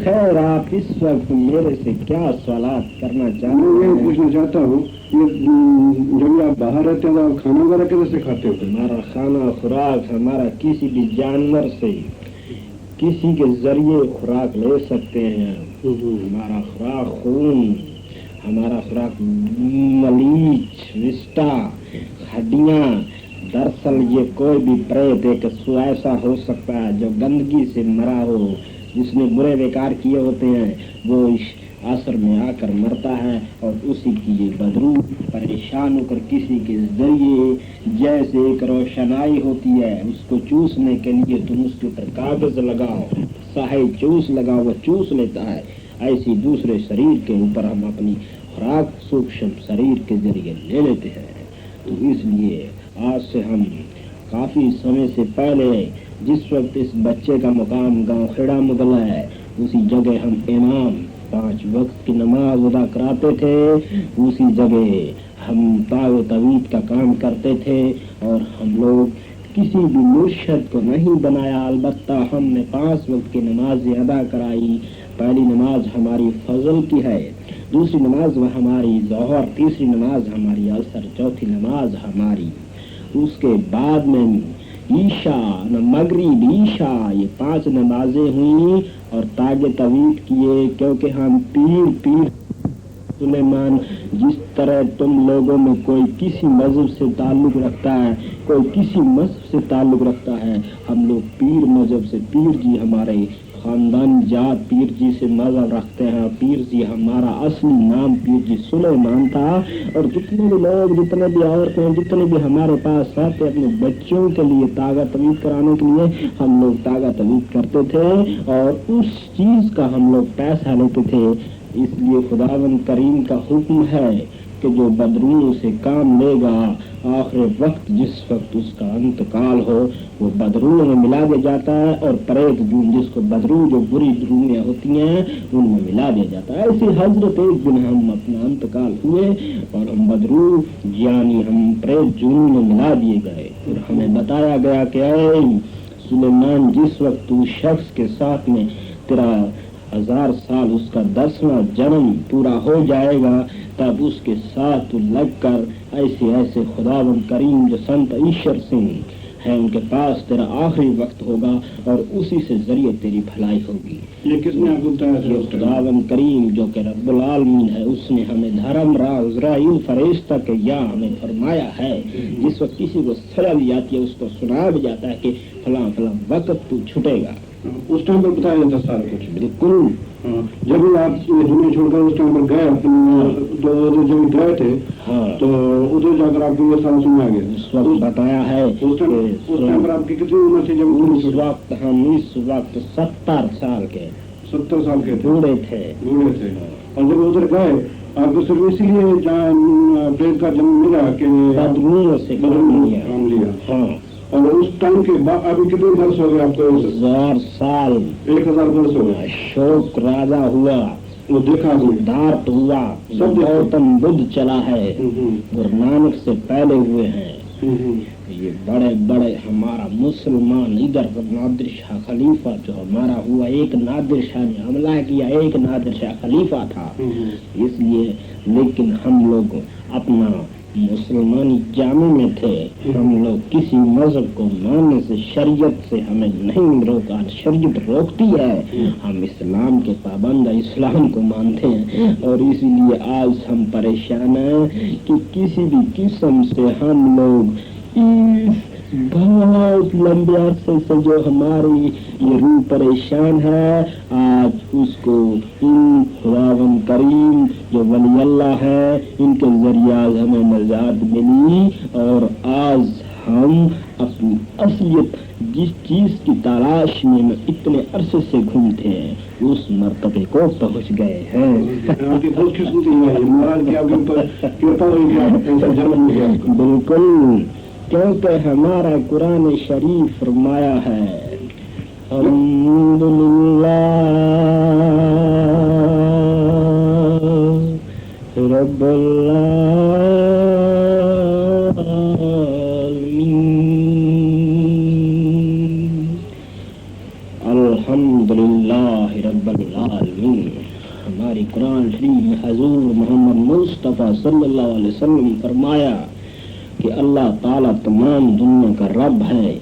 خیر آپ اس وقت میرے سے کیا سوالات کرنا چاہتے ہیں؟ میں یہ پوچھنا چاہتا ہوں جب آپ باہر رہتے ہیں تو آپ کھانا وغیرہ کیسے سے کھاتے ہوتے ہیں؟ ہمارا کھانا خوراک ہمارا کسی بھی جانور سے کسی کے ذریعے خوراک لے سکتے ہیں. ہمارا خوراک خون، ہمارا خوراک ملیچ، وسٹا، ہڈیاں. دراصل یہ کوئی بھی پریت ایک ایسا ہو سکتا ہے جو گندگی سے مرا ہو، جس نے برے بیکار کیے ہوتے ہیں، وہ عصر میں آ کر مرتا ہے اور اسی کی یہ بدرو پریشان ہو کر کسی کے ذریعے جیسے ایک روشنائی ہوتی ہے اس کو چوسنے کے لیے تم اس کے اوپر کاغذ لگاؤ، سہی چوس لگاؤ، وہ چوس لیتا ہے. ایسی دوسرے شریر کے اوپر ہم اپنی خوراک سوکشم شریر کے ذریعے لے لیتے ہیں. تو اس لیے آج سے ہم کافی سمے سے پہلے جس وقت اس بچے کا مقام گاؤں کھیڑا مغل ہے، اسی جگہ ہم امام 5 وقت کی نماز ادا کراتے تھے، اسی جگہ ہم تاو توید کا کام کرتے تھے اور ہم لوگ کسی بھی مرشد کو نہیں بنایا. البتہ ہم نے 5 وقت کی نماز ادا کرائی. پہلی نماز ہماری فضل کی ہے، دوسری نماز ہماری ظہر، تیسری نماز ہماری عصر، چوتھی نماز ہماری. اس کے بعد میں عشاء، مغرب، عشاء، یہ 5 نمازیں ہوئیں اور تاج طویل کیے، کیونکہ ہم پیر سلیمان جس طرح تم لوگوں میں کوئی کسی مذہب سے تعلق رکھتا ہے، کوئی کسی مذہب سے تعلق رکھتا ہے، ہم لوگ پیر مذہب سے، پیر جی ہمارے خاندان جات پیر جی سے مذہب رکھتے ہیں. پیر جی ہمارا اصلی نام پیر جی سلیمان تھا. اور جتنے بھی لوگ، جتنے بھی عورتیں، جتنے بھی ہمارے پاس آتے اپنے بچوں کے لیے تاغا طویل کرانے کے لیے، ہم لوگ تاغا طویل کرتے تھے اور اس چیز کا ہم لوگ پیسہ لیتے تھے. اس لیے خداوند کریم کا حکم ہے کہ جو بدروؤں سے کام لے گا، آخر وقت جس وقت اس کا انتقال ہو، وہ بدروؤں میں ملا دیا جاتا ہے اور پریت جس کو بدرو جو بری دروئیں ہوتی ہیں ان میں ملا دیا جاتا ہے. ایسی حضرت ایک دن ہم اپنا انتقال ہوئے اور ہم بدرو یعنی ہم پریت جنوں میں ملا دیے گئے اور ہمیں بتایا گیا کہ اے سلیمان، جس وقت اس شخص کے ساتھ میں تیرا 1000 سال اس کا 10واں جنم پورا ہو جائے گا، تب اس کے ساتھ لگ کر ایسے خداوند کریم جو سنت ایشور سنگھ ہے ان کے پاس تیرا آخری وقت ہوگا اور اسی سے ذریعے تیری بھلائی ہوگی. یہ کس نے آپ کو بتایا؟ خداوند کریم جو کہ رب العالمین ہے، اس نے ہمیں دھرم عزرائیل فرشتہ کے یا ہمیں فرمایا ہے. جس وقت کسی کو سزا دی جاتی ہے اس کو سنا بھی جاتا ہے کہ فلاں فلاں وقت تو چھٹے گا. اس ٹائم پر بتایا جاتا سارا کچھ. بالکل. جب آپ دنیا چھوڑ کر اس ٹائم پر گئے جب گئے تھے تو ادھر جا کر آپ کو یہ سارا سنا گیا. اس وقت بتایا ہے اس ٹائم پر آپ کی کتنی عمر تھی جب اس وقت ہم 70 سال کے 70 سال کے بوڑھے تھے. اور جب ادھر گئے آپ کو صرف اسی لیے پریت کا جنم ملا کہ بدروؤں سے کام لیا. ہاں. اور اس ٹائم کے بعد ابھی کتنے برس ہو گئے آپ کو؟ 1000 سال. 1000 برس ہو گئے. اشوک راجا ہوا، وہ دیکھا سدھارتھ ہوا، گوتم بدھ چلا ہے، گرو نانک سے پہلے ہوئے ہیں. یہ بڑے بڑے ہمارا مسلمان ادھر نادر شاہ خلیفہ جو ہمارا ہوا، ایک نادر شاہ نے حملہ کیا، ایک نادر شاہ خلیفہ تھا. اس لیے لیکن ہم لوگ اپنا مسلمانی جامع میں تھے. ہم لوگ کسی مذہب کو ماننے سے، شریعت سے ہمیں نہیں روکا، شریعت روکتی ہے. ہم اسلام کے پابند اسلام کو مانتے ہیں اور اسی لیے آج ہم پریشان ہیں کہ کسی بھی قسم سے ہم لوگ بہت لمبے عرصے سے جو ہماری یہ روح پریشان ہے، آج اس کو ان خداوند کریم جو ولی اللہ ہے ان کے ذریعے آج ہمیں نجات ملی اور آج ہم اپنی اصلیت جس چیز کی تلاش میں اتنے عرصے سے گھومتے ہیں اس مرتبے کو پہنچ گئے ہیں. بالکل، کیونکہ ہمارا قرآن شریف فرمایا ہے الحمدللہ رب العالمین، الحمدللہ الحمدللہ رب العالمین. ہماری قرآن شریف میں حضور محمد مصطفیٰ صلی اللہ علیہ وسلم نے فرمایا کہ اللہ تعالیٰ تمام دنیا کا رب ہے،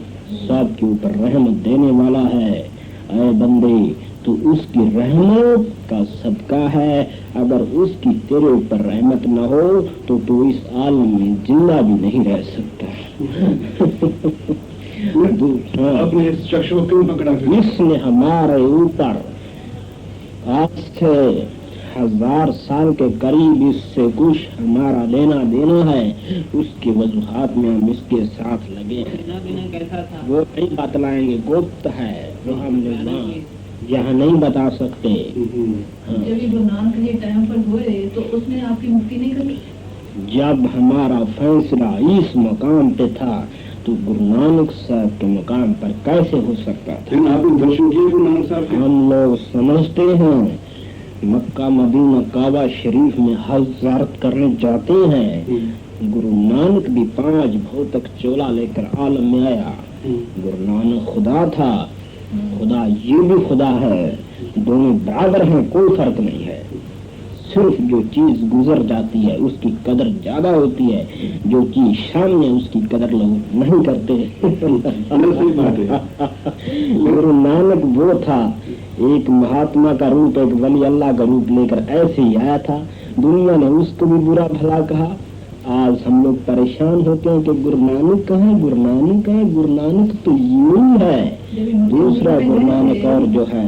سب کے اوپر رحمت دینے والا ہے. اے بندے تو اس کی رحمت کا صدقہ ہے، اگر اس کی تیرے اوپر رحمت نہ ہو تو اس عالم میں زندہ بھی نہیں رہ سکتا. اپنے شخص کو کیوں پکڑا؟ اس نے ہمارے اوپر آج سے 1000 سال کے قریب اس سے کچھ ہمارا لینا دینا ہے. اس کی وجوہات میں ہم اس کے ساتھ لگے ہیں، وہ نہیں بتلائیں گے، گپت ہے وہ ہم یہاں نہیں بتا سکتے. جب گرو نانک جی ٹائم پر ہوئے تو اس نے آپ کی مفتی نہیں کری؟ جب ہمارا فیصلہ اس مقام پہ تھا تو گرو نانک صاحب کے مقام پر کیسے ہو سکتا تھا؟ آپ نے درشن کیے گرو نانک صاحب کے؟ ہم لوگ سمجھتے ہیں مکہ مدینہ کعبہ شریف میں حج زیارت کرنے جاتے ہیں. گرو نانک بھی 5 بھوتک چولا لے کر عالم میں آیا. گرو نانک خدا تھا، خدا یہ بھی خدا ہے، دونوں برابر ہیں، کوئی فرق نہیں ہے. صرف جو چیز گزر جاتی ہے اس کی قدر زیادہ ہوتی ہے، جو چیز سامنے اس کی قدر لوگ نہیں کرتے. گرو نانک وہ تھا ایک مہاتما کا روپ، ایک ولی اللہ کا روپ لے کر ایسے ہی آیا تھا. دنیا نے اس کو بھی برا بھلا کہا. آج ہم لوگ پریشان ہوتے ہیں کہ گرو نانک کہاں، گرو نانک کہاں. گرو نانک تو یوں ہے، دوسرا گرو نانک اور جو ہے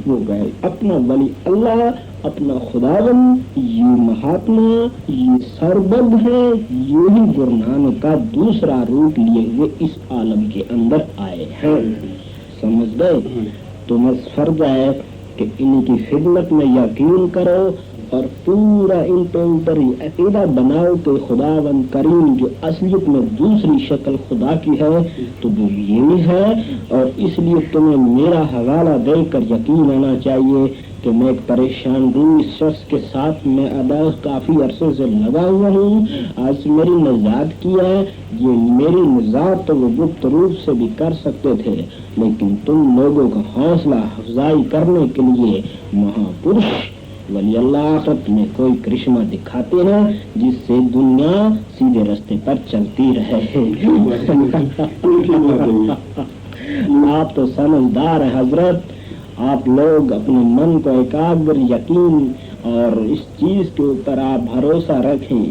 وہ گئے اپنا ولی اللہ، اپنا خداوند، یہ مہاتما، یہ سربد ہے. یہی گرو نانک کا دوسرا روپ لیے ہوئے اس عالم کے اندر آئے ہیں. سمجھ گئے؟ تو بس فرض ہے کہ ان کی خدمت میں یقین کرو اور پورا ان پہ اوپر عقیدہ بناؤ کہ خداوند کریم جو اصلیت میں دوسری شکل خدا کی ہے تو وہ یہی ہے. اور اس لیے تمہیں میرا حوالہ دے کر یقین آنا چاہیے کہ میں ایک پریشان روح اس شخص کے ساتھ میں کافی عرصے سے لگا ہوا ہوں. آج میری نجات کیا ہے، یہ میری نجات تو وہ گپت روپ سے بھی کر سکتے تھے، لیکن تم لوگوں کا حوصلہ افزائی کرنے کے لیے مہاپرش ولی اللہ آخرت میں کوئی کرشمہ دکھاتے ہیں جس سے دنیا سیدھے رستے پر چلتی رہے. آپ تو سمجھدار ہیں حضرت، آپ لوگ اپنے من کو ایکاگر یقین اور اس چیز کے اوپر آپ بھروسہ رکھیں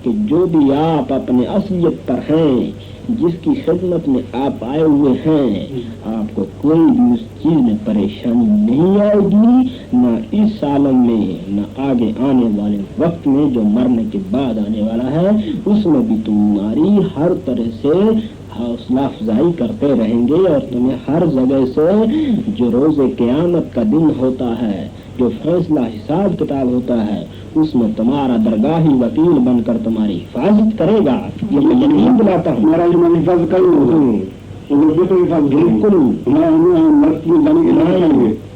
کہ جو بھی آپ اپنے اصلیت پر ہیں، جس کی خدمت میں آپ آئے ہوئے ہیں، آپ کو کوئی بھی اس چیز میں پریشانی نہیں آئے گی، نہ اس عالم میں نہ آگے آنے والے وقت میں جو مرنے کے بعد آنے والا ہے اس میں بھی تمہاری ہر طرح سے حوصلہ افزائی کرتے رہیں گے. اور تمہیں ہر جگہ سے جو روز قیامت کا دن ہوتا ہے، جو فیصلہ حساب کتاب ہوتا ہے، اس میں تمہارا درگاہی وکیل بن کر تمہاری حفاظت کرے گا. یہ میں یقین دلاتا ہوں. بالکل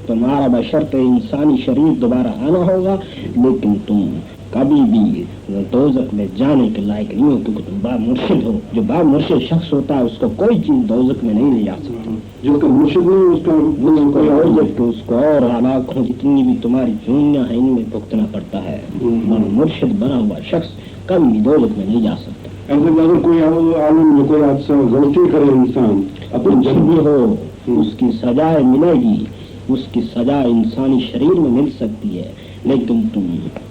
تمہارا بشرط انسانی شریر دوبارہ آنا ہوگا، لیکن تم کبھی بھی دوزخ میں جانے کے لائق نہیں ہو کیونکہ تم با مرشد ہو. جو با مرشد شخص ہوتا ہے اس کو کوئی چیز دوزخ میں نہیں لے جا سکتی. جو کہ مرشد نہیں اس کو اور ہلاک ہو جتنی بھی تمہاری جوئیاں ہیں ان میں بھگتنا پڑتا ہے. مرشد بنا ہوا شخص کبھی بھی دوزخ میں نہیں جا سکتا. ایسے اگر کوئی عالم میں کوئی حادثہ غلطی کرے انسان اپنی جب بھی ہو اس کی سزا ملے گی، اس کی سزا انسانی شریر میں مل سکتی ہے، لیکن تم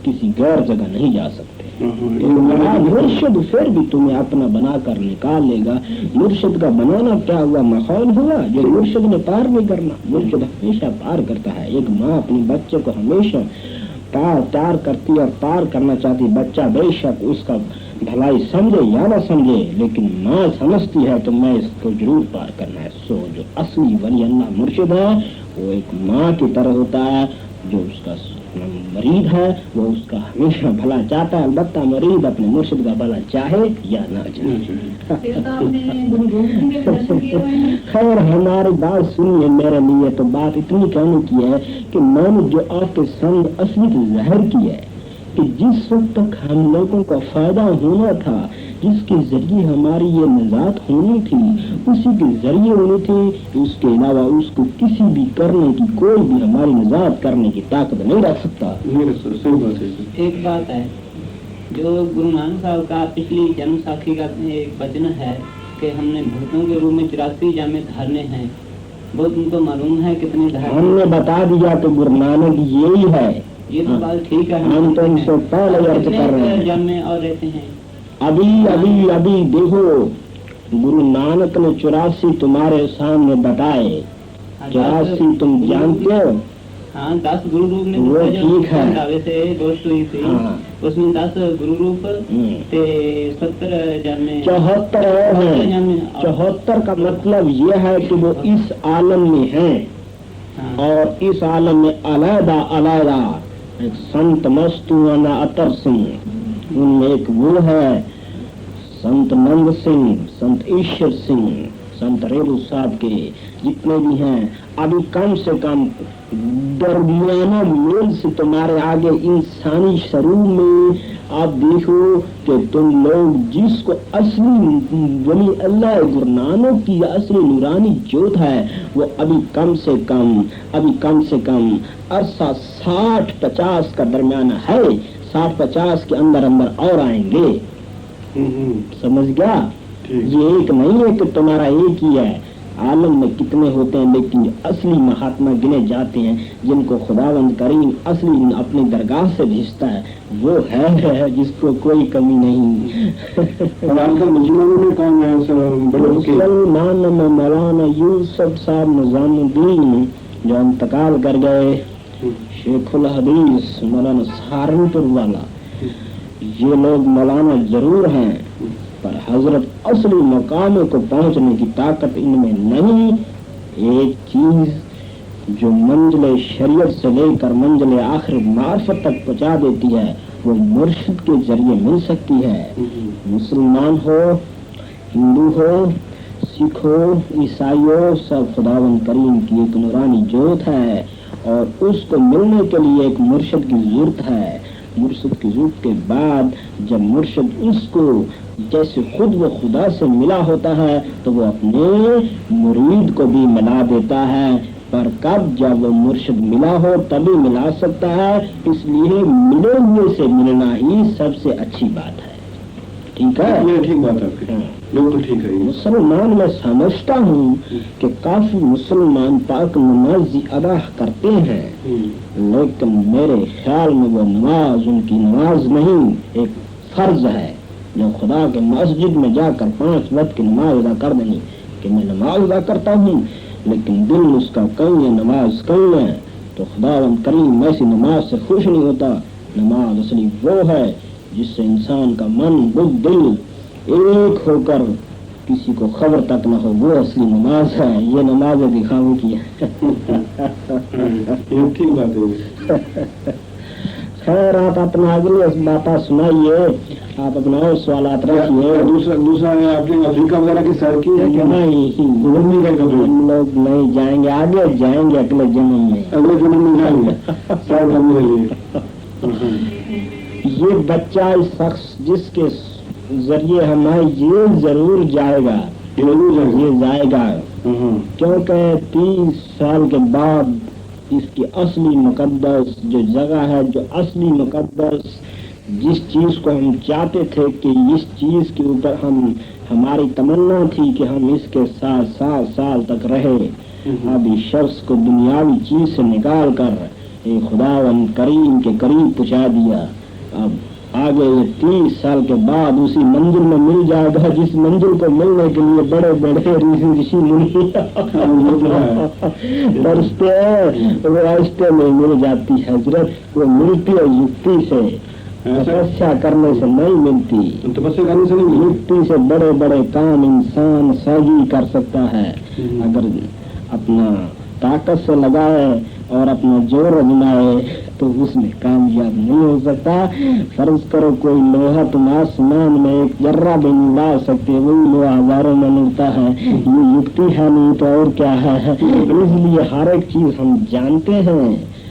کسی غیر جگہ نہیں جا سکتے. مرشد پھر بھی تمہیں اپنا بنا کر نکال لے گا. مرشد کا بنانا کیا ہوا؟ ماحول ہوا جو مرشد نے پار نہیں کرنا. مرشد ہمیشہ پار کرتا ہے. ایک ماں اپنے بچے کو ہمیشہ پار کرتی اور پار کرنا چاہتی. بچہ بے شک اس کا بھلائی سمجھے یا نہ سمجھے، لیکن ماں سمجھتی ہے تو میں اس کو ضرور پار کرنا ہے. سو جو اصلی ولی اللہ مرشد ہے وہ ایک ماں کی طرح ہوتا ہے. جو اس کا مرید ہے وہ اس کا ہمیشہ بھلا چاہتا ہے، البتہ مرید اپنے مرشد کا بھلا چاہے یا نہ چاہے. خیر ہماری بات سنیے، میرے لیے تو بات اتنی کہنے کی ہے کہ میں نے جو آپ کے سنگ اصلی ظاہر کی ہے کہ جس وقت تک ہم لوگوں کا فائدہ ہونا تھا، جس کے ذریعے ہماری یہ نجات ہونی تھی، اسی کے ذریعے ہونی تھی، اس کے علاوہ اس کو کسی بھی کرنے کی، کوئی بھی ہماری نجات کرنے کی طاقت نہیں رکھ سکتا۔ صحیح بات ہے۔ ایک بات ہے جو گرو نانک صاحب کا پچھلی جنم ساکھی کا ایک وچن ہے کہ ہم نے بھوتوں کے روپ میں 84 جامع دھارنے ہیں، بہت ان کو معلوم ہے کتنے دھارنے؟ ہم نے بتا دیا کہ گرو نانک یہی ہے، یہ تو بات ٹھیک ہے، ہم تو ان سے پہلے عرض کر رہے ہیں۔ جامع اور رہتے ہیں ابھی دیکھو، گرو نانک نے 84 تمہارے سامنے بتائے، 84 تم جانتے ہو؟ ہاں 10 گرو روپ نے وہ ٹھیک ہے، دعوے سے دوست ہوئی تھی، اس میں 10 گرو روپ تے 70 جامع 74 ہیں۔ 74 کا مطلب یہ ہے کہ وہ اس عالم میں ہیں، اور اس عالم میں علیحدہ علیحدہ ایک سنت مستوانا اتر سنگھ، ان میں ایک وہ ہے سنت نند سنگھ، سنت ایشور سنگھ، سنت ریڈو صاحب کے جتنے بھی ہیں، ابھی کم سے کم درمیانہ میل سے تمہارے آگے انسانی شروع میں آپ دیکھو کہ تم لوگ جس کو اصلی ولی اللہ گرو نانک کی اصلی نورانی جوت ہے، وہ ابھی کم سے کم عرصہ 60-50 کا درمیانہ ہے، 60-50 کے اندر اور آئیں گے، سمجھ گیا؟ یہ ایک نہیں ہے کہ تمہارا ایک ہی ہے، عالم میں کتنے ہوتے ہیں، لیکن جو اصلی مہاتما گنے جاتے ہیں، جن کو خداوند کریم اصلی اپنی درگاہ سے بھیجتا ہے، وہ ہے جس کو کوئی کمی نہیں۔ مسلمان میں مولانا یوسف صاحب نظام الدین جو انتقال کر گئے، شیخ الحدیث مولانا سہارنپور والا، یہ لوگ مولانا ضرور ہیں پر حضرت اصلی مقاموں کو پہنچنے کی طاقت ان میں نہیں۔ ایک چیز جو منزل شریعت سے لے کر منزل آخر معرفت تک پہنچا دیتی ہے، وہ مرشد کے ذریعے مل سکتی ہے۔ مسلمان ہو، ہندو ہو، سکھ ہو، عیسائی ہو، سب خداوند کریم کی ایک نورانی جوت ہے، اور اس کو ملنے کے لیے ایک مرشد کی ضرورت ہے۔ مرشد کی ضرورت کے بعد جب مرشد اس کو جیسے خود وہ خدا سے ملا ہوتا ہے تو وہ اپنے مرید کو بھی ملا دیتا ہے، پر کب جب وہ مرشد ملا ہو تبھی ملا سکتا ہے، اس لیے ملے ہوئے سے ملنا ہی سب سے اچھی بات ہے۔ ٹھیک ہے، ٹھیک بات ہے، بالکل ٹھیک ہے۔ مسلمان میں سمجھتا ہوں کہ کافی مسلمان پاک نماز ادا کرتے ہیں، لیکن میرے خیال میں وہ نماز ان کی نماز نہیں، ایک فرض ہے جو خدا کے مسجد میں جا کر 5 وقت کی نماز ادا کر دینی، کہ میں نماز ادا کرتا ہوں لیکن دل اس کا کہیں ہے، نماز کہیں ہے، تو خداوند کریم ایسی نماز سے خوش نہیں ہوتا۔ نماز اصلی وہ ہے جس سے انسان کا من بد دل ایک ہو کر کسی کو خبر تک نہ ہو، وہ اصلی نماز ہے۔ یہ نماز دکھاؤں کی ہے۔ ٹھیک بات ہے۔ خیر، آپ اپنا اگلی بات سنائیے، آپ اپنا اور سوالات رکھیے۔ دوسرا ہے آپ نے افریقہ وغیرہ کی سیر کی ہے کہ نہیں؟ ہم لوگ نہیں جائیں گے، آگے جائیں گے اگلے جنم میں، اگلے جنم میں جائیں گے سیر کرنے کے لیے۔ یہ بچہ اس شخص جس کے ذریعے ہمیں یہ ضرور جائے گا، یہ جائے گا، کیونکہ 30 سال کے بعد اس کی اصلی مقدس جو جگہ ہے، جو اصلی مقدس جس چیز کو ہم چاہتے تھے کہ اس چیز کے اوپر ہماری تمنا تھی کہ ہم اس کے ساتھ 7 سال تک رہے، اب اس شخص کو دنیاوی چیز سے نکال کر خداوند کریم کے قریب پہنچا دیا۔ اب آگے 30 سال کے بعد اسی منزل میں مل جائے گا جس منزل کو ملنے کے لیے بڑے بڑے رشی منی راستے میں مل جاتی ہے حضرت، وہ ملتی ہے یکتی سے، تپسیا کرنے سے نہیں ملتی، یکتی سے بڑے بڑے کام انسان سازی کر سکتا ہے، اگر اپنا طاقت سے لگائے اور اپنا زور آزمائے تو اس میں کامیاب نہیں ہو سکتا۔ فرض کرو کوئی لوہا تم آسمان میں ایک ذرہ بھی نہیں لا سکتے، وہی لوہا ہزاروں میں ملتا ہے، یہ یکتی ہے نہیں تو اور کیا ہے۔ اس لیے ہر ایک چیز ہم جانتے ہیں،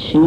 6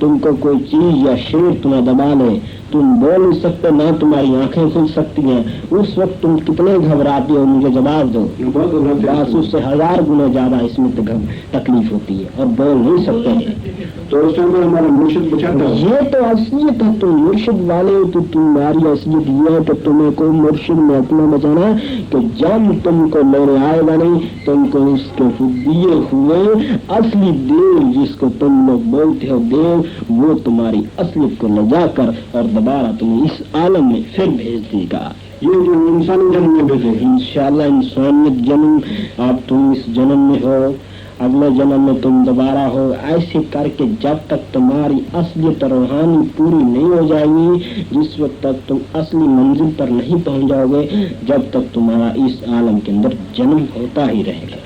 تم کو کوئی چیز یا شیر تمہیں دبا لے, تم بول نہیں سکتے, نہ تمہاری آنکھیں کھل سکتی ہیں, اس وقت تم کتنے گھبراتے ہو, مجھے جواب دو. بس اس سے 1000 گنا زیادہ اس میں تکلیف ہوتی ہے اور بول نہیں سکتے ہیں. تو اس ٹائم پر ہمارا مرشد بچاتا ہے. یہ تو اصلیت ہے, تم مرشد والے ہو تو تمہاری اصلیت یہ ہے کہ تمہیں کوئی مرشد میں اپنا بچانا کہ جب تم کو لینے آئے گا نہیں, تم کو اس کے دیے ہوئے اصلی دیو جس کو تم لوگ بولتے ہو دیو, وہ تمہاری اصلیت کو لے جا کر اور دوبارہ تمہیں اس عالم میں پھر بھیج دے گا. یہ جو انسانی جنم میں بھیجے انشاءاللہ انسانیت جنم, آپ تم اس جنم میں ہو, اگلے جنم میں تم دوبارہ ہو, ایسے کر کے جب تک تمہاری اصلیت روحانی پوری نہیں ہو جائے گی, جس وقت تک تم اصلی منزل پر نہیں پہنچ جاؤ گے, جب تک تمہارا اس عالم کے اندر جنم ہوتا ہی رہے گا.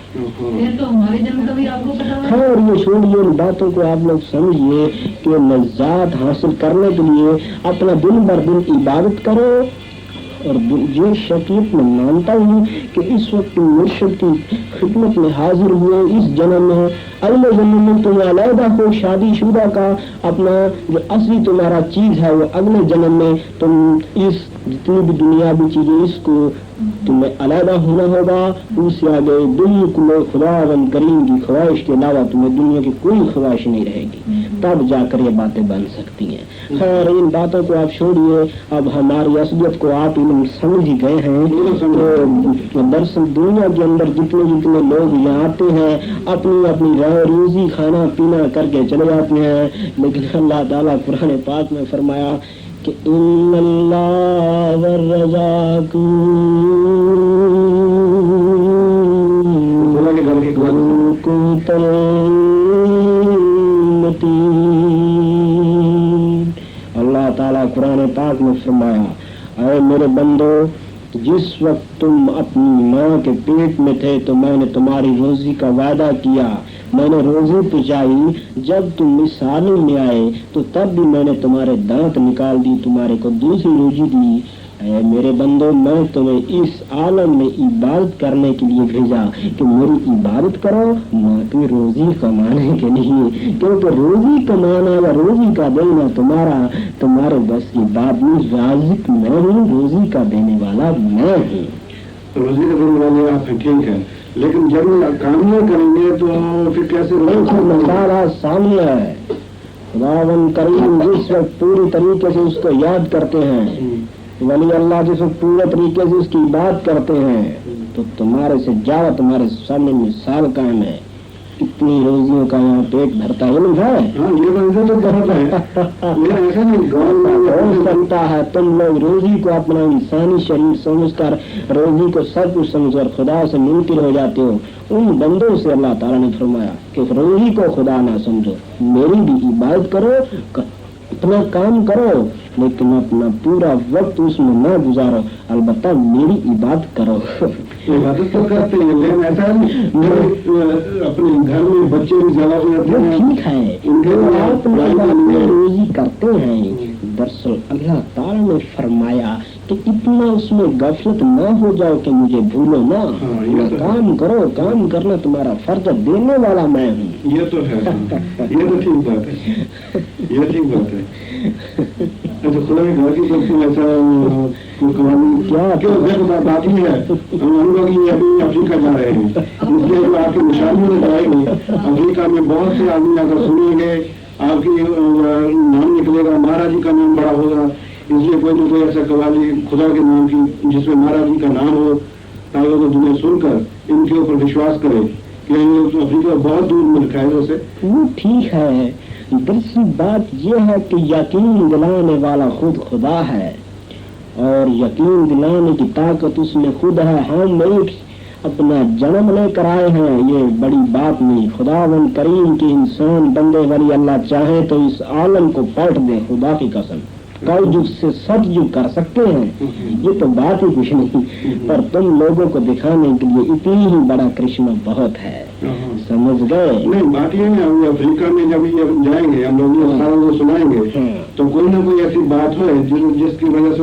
تو ہمارے جنم کا بھی آپ کو پتا ہے. ہاں, اور یہ چھوڑیے ان باتوں کو, آپ لوگ سمجھیے کہ لذات حاصل کرنے کے لیے اپنا دن بر دن عبادت کرو. اور یہ شکیت میں مانتا ہوں کہ اس وقت مرشد کی خدمت میں حاضر ہوئے اس جنم میں, اگلے جنم میں تم علیحدہ ہو شادی شدہ کا, اپنا جو اصلی تمہارا چیز ہے وہ اگلے جنم میں تم اس جتنی بھی دنیاوی چیزیں اس کو تمہیں علیحدہ ہونا ہوگا. اس سے آگے دنیا کو خدا بند کریم کی خواہش کے علاوہ تمہیں دنیا کی کوئی خواہش نہیں رہے گی, تب جا کر یہ باتیں بن سکتی ہیں. خیر ان باتوں کو آپ چھوڑیے, اب ہماری اصلیت کو آپ علم سمجھ ہی گئے ہیں. تو دراصل دنیا کے اندر جتنے لوگ یہاں آتے ہیں اپنی اپنی روزی کھانا پینا کر کے چلے جاتے ہیں, لیکن اللہ تعالیٰ قرآن پاک میں فرمایا کہ ان اللہ والرزاق اللہ تعالیٰ قرآن پاک میں فرمایا, اے میرے بندو, جس وقت تم اپنی ماں کے پیٹ میں تھے تو میں نے تمہاری روزی کا وعدہ کیا, میں نے روزی پہنچائی. جب تم اس عالم میں آئے تو تب بھی میں نے تمہارے دانت نکال دی, تمہارے کو دوسری روزی دی. اے میرے بندو, میں تمہیں اس عالم میں عبادت کرنے کے لیے بھیجا کہ میری عبادت کرو, نہ کہ روزی کمانے کے لیے, کیونکہ روزی کمانا یا روزی کا دینا تمہارے بس کی بات نہیں. رازق میں ہوں, روزی کا دینے والا میں ہوں. روزی کا دینے والے آپ ہیں, ٹھیک ہے, لیکن جب کام نہیں کریں گے تو پھر کیسے؟ مسئلہ سامنے ہے. خداوند کریم جس وقت پوری طریقے سے اس کو یاد کرتے ہیں, ولی اللہ جس وقت پورے طریقے سے اس کی بات کرتے ہیں, تو تمہارے سے زیادہ تمہارے سامنے مثال قائم ہے. اتنی روزیوں کا یہاں پیٹ بھرتا ہے. ہو سکتا ہے تم لوگ روزی کو اپنا انسانی شریر سمجھ کر روزی کو سب کچھ سمجھ کر خدا سے منکر ہو جاتے ہو. ان بندوں سے اللہ تعالیٰ نے فرمایا کہ روزی کو خدا نہ سمجھو, میری بھی عبادت کرو, اپنا کام کرو, لیکن اپنا پورا وقت اس میں نہ گزارو, البتہ میری عبادت کرو. عبادت تو کرتے ہیں, لیکن ایسا اپنے گھر میں بچے بھی زیادہ ہو جاتے ہیں. ٹھیک ہے, آپ روزی کرتے ہیں. دراصل اللہ تعالیٰ نے فرمایا کہ اتنا اس میں غفلت نہ ہو جاؤ کہ مجھے بھولو نہ. کام کرو, کام کرنا تمہارا فرض, دینے والا میں ہوں. یہ تو ہے, یہ تو ٹھیک بات ہے, یہ ٹھیک بات ہے. اچھا, خدا کی گھر کی طرف سے ایسا کیا بات ہی ہے. ہم لوگ یہ ابھی افریقہ جا رہے ہیں, اس لیے جو آپ کی نشانی میں جائے گی, افریقہ میں بہت سے آدمی اگر سنیں گے آپ کی نام نکلے گا, مہاراج جی کا نام بڑا ہوگا, اس لیے کوئی نہ کوئی ایسا قوالی خدا کے نام کی جس میں مہاراج جی کا نام ہو, تاکہ وہ دنیا سن کر ان کے اوپر وشواس کرے کہ افریقہ بہت دور ملک ہے. ویسے وہ ٹھیک ہے, دوسری بات یہ ہے کہ یقین دلانے والا خود خدا ہے, اور یقین دلانے کی طاقت اس میں خود ہے. ہم ایک اپنا جنم لے کر آئے ہیں, یہ بڑی بات نہیں. خداوند کریم کی انسان بندے ولی اللہ چاہے تو اس عالم کو پلٹ دے. خدا کی قسم, کل جگ سے سب جگ کر سکتے ہیں, یہ تو بات ہی کچھ نہیں. پر تم لوگوں کو دکھانے کے لیے اتنی ہی بڑا کرشمہ بہت ہے, سمجھ گئے؟ نہیں, بات یہ ہے, ہم افریقہ میں جب یہ جائیں گے, ہم لوگ یہ سارا کو سنائیں گے, تو کوئی نہ کوئی ایسی بات ہو جس کی وجہ سے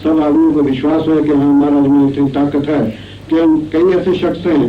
سب آدمیوں کو وشواس ہو کہ ہمارا میں اتنی طاقت ہے کہ کئی ایسے شخص ہیں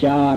4,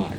8।